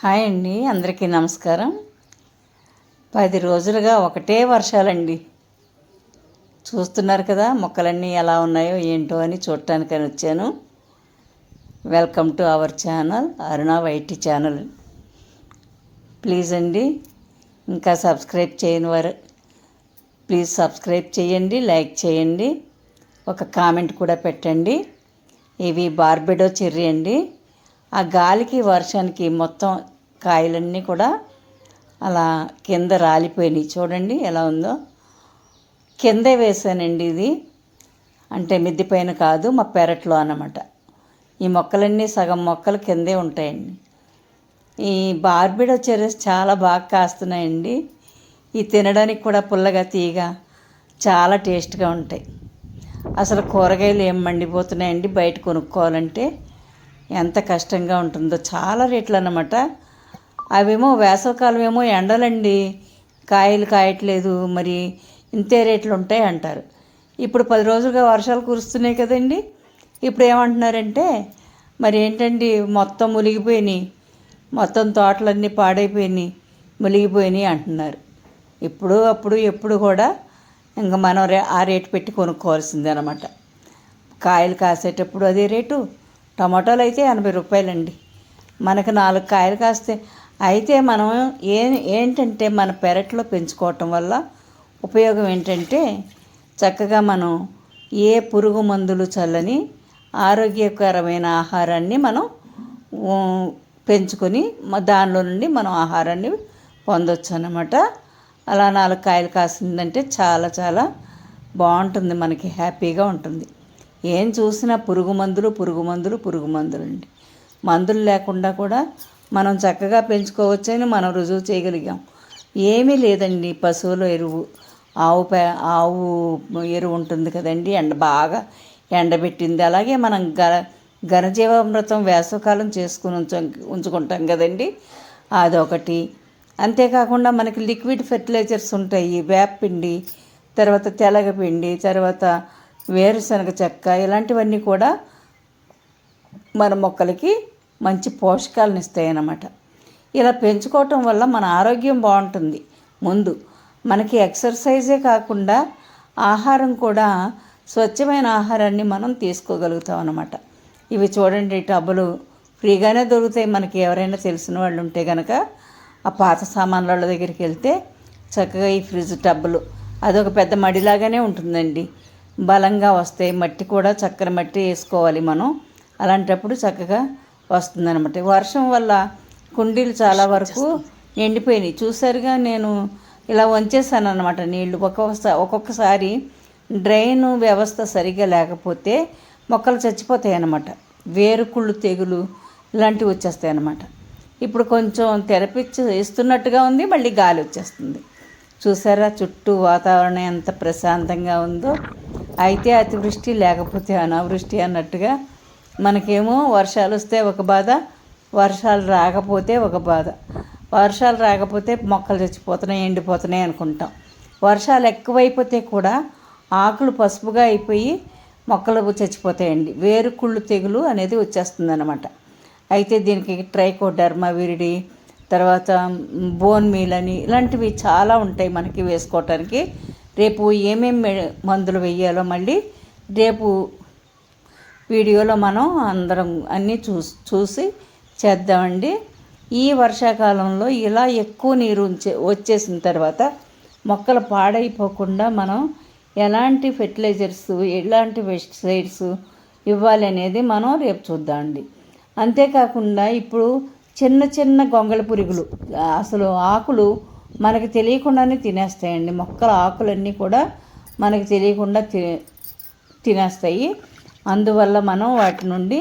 Hi అండి, అందరికీ నమస్కారం. 10 రోజులుగా ఒకటే వర్షాలండి. చూస్తున్నారు కదా మొక్కలన్నీ ఎలా ఉన్నాయో ఏంటో అని చూడటానికని వచ్చాను. Welcome to our channel Aruna YT channel. Please అండి, ఇంకా సబ్స్క్రైబ్ చేయని వారు ప్లీజ్ సబ్స్క్రైబ్ చేయండి, లైక్ చేయండి, ఒక కామెంట్ కూడా పెట్టండి. ఇవి బార్బెడో చెర్రీ అండి. ఆ గాలికి వర్షానికి మొత్తం కాయలన్నీ కూడా అలా కింద రాలిపోయినాయి. చూడండి ఎలా ఉందో. కిందే వేసానండి ఇది, అంటే మిద్దె పైన కాదు, మా పెరట్లో అన్నమాట. ఈ మొక్కలన్నీ సగం మొక్కలు కిందే ఉంటాయండి. ఈ బార్బెడో చెర్రీస్ చాలా బాగా కాస్తున్నాయండి. ఈ తినడానికి కూడా పుల్లగా తీయగా చాలా టేస్ట్గా ఉంటాయి. అసలు కూరగాయలు ఏం మండిపోతున్నాయండి బయట కొనుక్కోవాలంటే. ఎంత కష్టంగా ఉంటుందో, చాలా రేట్లు అన్నమాట. అవేమో వేసవికాలం ఏమో ఎండలండి, కాయలు కాయట్లేదు, మరి ఇంతే రేట్లు ఉంటాయి అంటారు. ఇప్పుడు 10 రోజులుగా వర్షాలు కురుస్తున్నాయి కదండి. ఇప్పుడు ఏమంటున్నారంటే మరి ఏంటండి మొత్తం మునిగిపోయినాయి, మొత్తం తోటలన్నీ పాడైపోయినాయి, మునిగిపోయినాయి అంటున్నారు. ఇప్పుడు అప్పుడు ఎప్పుడు కూడా ఇంకా మనం ఆ రేటు పెట్టి కొనుక్కోవాల్సిందే అనమాట. కాయలు కాసేటప్పుడు అదే రేటు. టమాటాలు అయితే 80 రూపాయలండి. మనకు 4 కాయలు కాస్తే. అయితే మనం ఏంటంటే మన పెరట్లో పెంచుకోవటం వల్ల ఉపయోగం ఏంటంటే చక్కగా మనం ఏ పురుగు మందులు చల్లని ఆరోగ్యకరమైన ఆహారాన్ని మనం పెంచుకొని దానిలో నుండి మనం ఆహారాన్ని పొందొచ్చు అన్నమాట. అలా 4 కాయలు కాసిందంటే చాలా చాలా బాగుంటుంది, మనకి హ్యాపీగా ఉంటుంది. ఏం చూసినా పురుగు మందులు అండి. మందులు లేకుండా కూడా మనం చక్కగా పెంచుకోవచ్చని మనం రుజువు చేయగలిగాం. ఏమీ లేదండి, పశువుల ఎరువు, ఆవు ఎరువు ఉంటుంది కదండి, బాగా ఎండబెట్టింది. అలాగే మనం ఘనజీవామృతం వేసవకాలం చేసుకుని ఉంచుకుంటాం కదండి, అదొకటి. అంతేకాకుండా మనకి లిక్విడ్ ఫెర్టిలైజర్స్ ఉంటాయి, వేపపిండి, తర్వాత తెలగపిండి, తర్వాత వేరుశనగ చెక్క, ఇలాంటివన్నీ కూడా మన మొక్కలకి మంచి పోషకాలను ఇస్తాయి అన్నమాట. ఇలా పెంచుకోవటం వల్ల మన ఆరోగ్యం బాగుంటుంది. ముందు మనకి ఎక్సర్సైజే కాకుండా ఆహారం కూడా స్వచ్ఛమైన ఆహారాన్ని మనం తీసుకోగలుగుతాం అన్నమాట. ఇవి చూడండి, టబ్బులు ఫ్రీగానే దొరుకుతాయి. మనకి ఎవరైనా తెలిసిన వాళ్ళు ఉంటే కనుక ఆ పాత సామాన్ల దగ్గరికి వెళ్తే చక్కగా ఈ ఫ్రిడ్జ్ టబ్బులు, అదొక పెద్ద మడిలాగానే ఉంటుందండి, బలంగా వస్తాయి. మట్టి కూడా చక్కని మట్టి వేసుకోవాలి మనం, అలాంటప్పుడు చక్కగా వస్తుందన్నమాట. వర్షం వల్ల కుండీలు చాలా వరకు ఎండిపోయినాయి. చూసారుగా, నేను ఇలా వంచేసాను అన్నమాట నీళ్లు. ఒక్కొక్కసారి డ్రైన్ వ్యవస్థ సరిగ్గా లేకపోతే మొక్కలు చచ్చిపోతాయి అన్నమాట. వేరుకుళ్ళు తెగులు ఇలాంటివి వచ్చేస్తాయి అన్నమాట. ఇప్పుడు కొంచెం తెరపిచ్చి ఇస్తున్నట్టుగా ఉంది, మళ్ళీ గాలి వచ్చేస్తుంది. చూసారా చుట్టూ వాతావరణం ఎంత ప్రశాంతంగా ఉందో. అయితే అతివృష్టి లేకపోతే అనావృష్టి అన్నట్టుగా మనకేమో వర్షాలు వస్తే ఒక బాధ, వర్షాలు రాకపోతే ఒక బాధ. వర్షాలు రాకపోతే మొక్కలు చచ్చిపోతున్నాయి, ఎండిపోతున్నాయి అనుకుంటాం. వర్షాలు ఎక్కువైపోతే కూడా ఆకులు పసుపుగా అయిపోయి మొక్కలు చచ్చిపోతాయండి. వేరుకుళ్ళు తెగులు అనేది వచ్చేస్తుంది అన్నమాట. అయితే దీనికి ట్రైకోడర్మా విరిడి, తర్వాత బోన్ మీల్ అని ఇలాంటివి చాలా ఉంటాయి మనకి వేసుకోవటానికి. రేపు ఏమేమి మందులు వేయాలో మళ్ళీ రేపు వీడియోలో మనం అందరం అన్నీ చూసి చేద్దామండి. ఈ వర్షాకాలంలో ఇలా ఎక్కువ నీరు వచ్చేసిన తర్వాత మొక్కలు పాడైపోకుండా మనం ఎలాంటి ఫెర్టిలైజర్స్, ఎలాంటి పెస్టిసైడ్స్ ఇవ్వాలి అనేది మనం రేపు చూద్దామండి. అంతేకాకుండా ఇప్పుడు చిన్న చిన్న గొంగళి పురుగులు అసలు ఆకులు మనకి తెలియకుండానే తినేస్తాయండి. మొక్కల ఆకులన్నీ కూడా మనకి తెలియకుండా తినేస్తాయి. అందువల్ల మనం వాటి నుండి,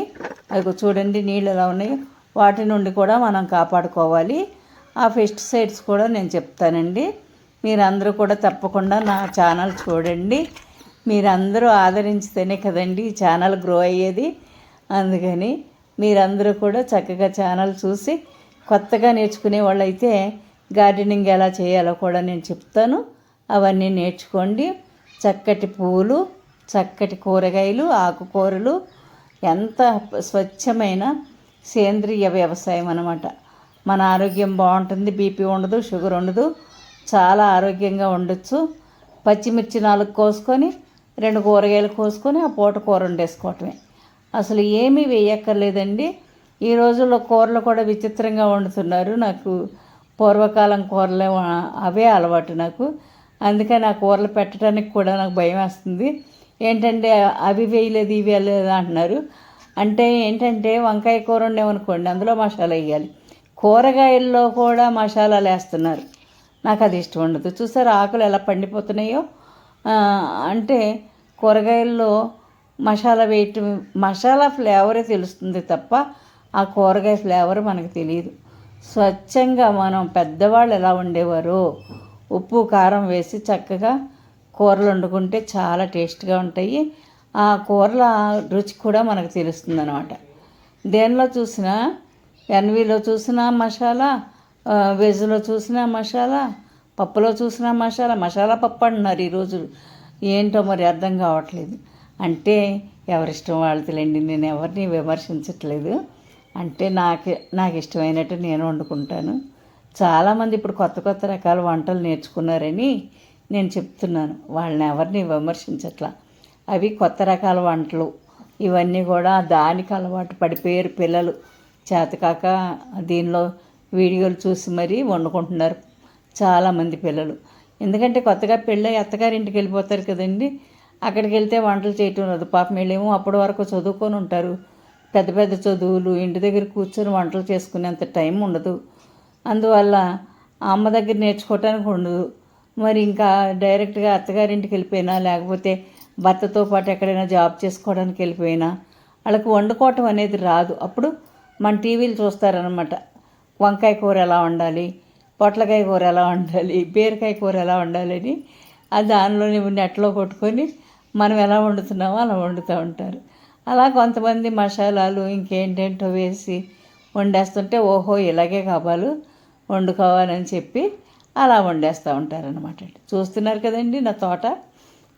అవి చూడండి నీళ్ళు ఎలా ఉన్నాయో, వాటి నుండి కూడా మనం కాపాడుకోవాలి. ఆ పెస్టిసైడ్స్ కూడా నేను చెప్తానండి. మీరందరూ కూడా తప్పకుండా నా ఛానల్ చూడండి. మీరందరూ ఆదరించితేనే కదండి ఈ ఛానల్ గ్రో అయ్యేది. అందుకని మీరందరూ కూడా చక్కగా ఛానల్ చూసి కొత్తగా నేర్చుకునే వాళ్ళైతే గార్డెనింగ్ ఎలా చేయాలో కూడా నేను చెప్తాను. అవన్నీ నేర్చుకోండి. చక్కటి పూలు, చక్కటి కూరగాయలు, ఆకుకూరలు, ఎంత స్వచ్ఛమైన సేంద్రియ వ్యవసాయం అన్నమాట. మన ఆరోగ్యం బాగుంటుంది. బీపీ ఉండదు, షుగర్ ఉండదు, చాలా ఆరోగ్యంగా ఉండొచ్చు. పచ్చిమిర్చి 4 కోసుకొని 2 కూరగాయలు కోసుకొని ఆ పూట కూర వండేసుకోవటమే. అసలు ఏమీ వేయక్కర్లేదండి. ఈ రోజుల్లో కూరలు కూడా విచిత్రంగా వండుతున్నారు. నాకు పూర్వకాలం కూరలే అవే అలవాటు నాకు. అందుకని ఆ కూరలు పెట్టడానికి కూడా నాకు భయం వేస్తుంది. ఏంటంటే అవి వేయలేదు ఇవి వేయలేదు అంటున్నారు. అంటే ఏంటంటే వంకాయ కూర వండామనుకోండి, అందులో మసాలా వేయాలి. కూరగాయల్లో కూడా మసాలాలు వేస్తున్నారు. నాకు అది ఇష్టం ఉండదు. చూసారు ఆకులు ఎలా పండిపోతున్నాయో. అంటే కూరగాయల్లో మసాలా వేయటం, మసాలా ఫ్లేవరే తెలుస్తుంది తప్ప ఆ కూరగాయ ఫ్లేవర్ మనకు తెలియదు. స్వచ్ఛంగా మనం పెద్దవాళ్ళు ఎలా ఉండేవారో ఉప్పు కారం వేసి చక్కగా కూరలు వండుకుంటే చాలా టేస్ట్గా ఉంటాయి. ఆ కూరల రుచి కూడా మనకు తెలుస్తుంది అనమాట. దేనిలో చూసినా, ఎన్వీలో చూసినా మసాలా, వెజ్లో చూసినా మసాలా, పప్పులో చూసినా మసాలా. మసాలా పప్పు అంటున్నారు ఈరోజు. ఏంటో మరి అర్థం కావట్లేదు. అంటే ఎవరిష్టం వాళ్ళదిలేండి, నేను ఎవరిని విమర్శించట్లేదు. అంటే నాకు ఇష్టమైనట్టు నేను వండుకుంటాను. చాలామంది ఇప్పుడు కొత్త కొత్త రకాల వంటలు నేర్చుకున్నారని నేను చెప్తున్నాను. వాళ్ళని ఎవరిని విమర్శించట్లా. అవి కొత్త రకాల వంటలు. ఇవన్నీ కూడా దానికి అలవాటు పడిపోయారు పిల్లలు. చేతకాక దీనిలో వీడియోలు చూసి మరీ వండుకుంటున్నారు చాలామంది పిల్లలు. ఎందుకంటే కొత్తగా పెళ్ళి అత్తగారింటికి వెళ్ళిపోతారు కదండి. అక్కడికి వెళ్తే వంటలు చేయటం రాదు. పాపం వీళ్ళేమో అప్పటి వరకు చదువుకొని ఉంటారు. పెద్ద పెద్ద చదువులు, ఇంటి దగ్గర కూర్చొని వంటలు చేసుకునేంత టైం ఉండదు. అందువల్ల అమ్మ దగ్గర నేర్చుకోవటానికి ఉండదు. మరి ఇంకా డైరెక్ట్గా అత్తగారింటికి వెళ్ళిపోయినా, లేకపోతే భర్తతో పాటు ఎక్కడైనా జాబ్ చేసుకోవడానికి వెళ్ళిపోయినా వాళ్ళకి వండుకోవటం అనేది రాదు. అప్పుడు మన టీవీలు చూస్తారనమాట. వంకాయ కూర ఎలా వండాలి, పొట్లకాయ కూర ఎలా వండాలి, బీరకాయ కూర ఎలా వండాలి అని దానిలోని నెట్లో కొట్టుకొని మనం ఎలా వండుతున్నామో అలా వండుతూ ఉంటారు. అలా కొంతమంది మసాలాలు ఇంకేంటేంటో వేసి వండేస్తుంటే ఓహో ఇలాగే కావాలి వండుకోవాలని చెప్పి అలా వండేస్తూ ఉంటారనమాట. చూస్తున్నారు కదండి నా తోట.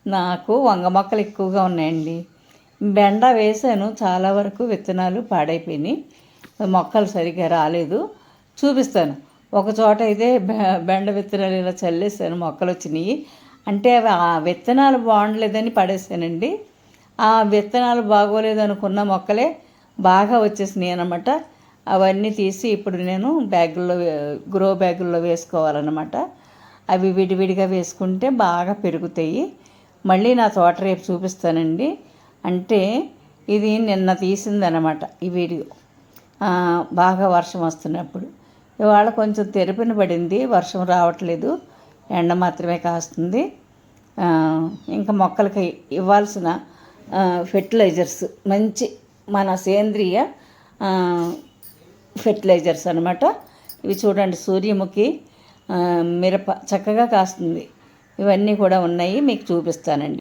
నాకు వంగ మొక్కలు ఎక్కువగా ఉన్నాయండి. బెండ వేసాను, చాలా వరకు విత్తనాలు పాడైపోయినాయి, మొక్కలు సరిగ్గా రాలేదు. చూపిస్తాను. ఒక చోట అయితే బెండ విత్తనాలు ఇలా చల్లేసాను, మొక్కలు వచ్చినాయి. అంటే అవి ఆ విత్తనాలు బాగుండలేదని పడేసానండి. ఆ విత్తనాలు బాగోలేదు అనుకున్న మొక్కలే బాగా వచ్చేసినాయి అనమాట. అవన్నీ తీసి ఇప్పుడు నేను గ్రో బ్యాగుల్లో వేసుకోవాలన్నమాట. అవి విడివిడిగా వేసుకుంటే బాగా పెరుగుతాయి. మళ్ళీ నా తోట రేపు చూపిస్తానండి. అంటే ఇది నిన్న తీసిందనమాట ఈ వీడియో, బాగా వర్షం వస్తున్నప్పుడు. ఇవాళ కొంచెం తెరపిన పడింది, వర్షం రావట్లేదు, ఎండ మాత్రమే కాస్తుంది. ఇంకా మొక్కలకి ఇవ్వాల్సిన ఫెర్టిలైజర్స్ మంచి మన సేంద్రియ ఫెర్టిలైజర్స్ అనమాట. ఇవి చూడండి, సూర్యముఖి, మిరప చక్కగా కాస్తుంది. ఇవన్నీ కూడా ఉన్నాయి, మీకు చూపిస్తానండి.